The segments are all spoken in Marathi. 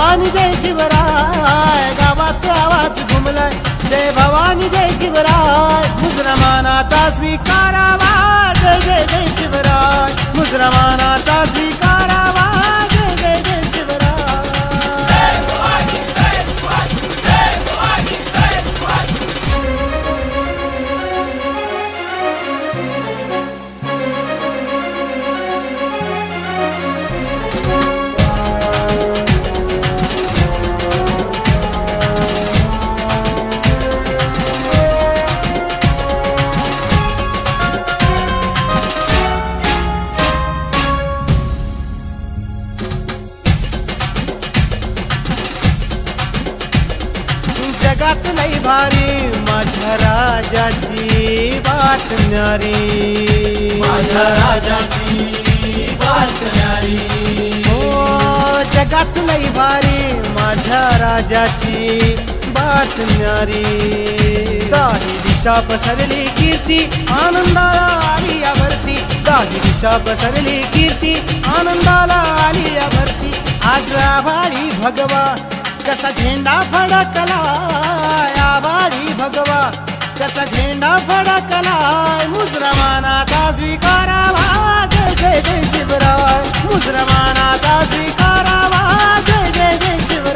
भवानी जय शिवराय, गावात आवाज घुमलाय जय भवानी जय शिवराय, मुसलमानाचा स्वीकारावा जय जय जय शिवराय, मुसलमानाचा स्वीकारावा जय जय जय शिवराय. जगात लई भारी माझ्या राजाची बात न्यारी, माझ्या राजाची बात न्यारी. हो जगात लई भारी माझ्या राजाची बात न्यारी. दाही दिशा पसरली कीर्ती आनंदाला आली या भरती, दाही दिशा पसरली कीर्ती आनंदाला आली या भरती. आज आभाळी भगवा कसा झेंडा फडकलाय, आभाळी भगवा कसा झेंडा फडकलाय, मुसलमानाचा स्वीकारावा जय जय जय शिवराय, मुसलमानाचा स्वीकारावा जय जय जय शिवराय.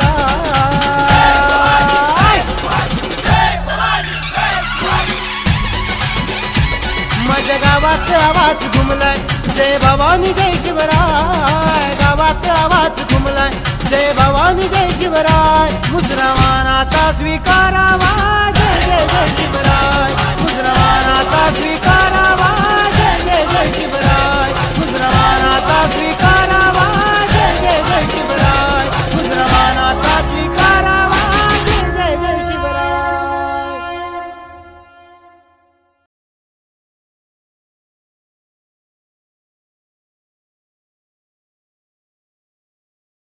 माझ्या गावात आवाज घुमलाय जय भवानी जय शिवराय, गावात आवाज घुमलाय जय भवानी जय शिवराय, मुसलमानाचा स्वीकारावा जय जय जय शिवराय, मुसलमानाचा स्वीकारावा जय जय जय शिवराय.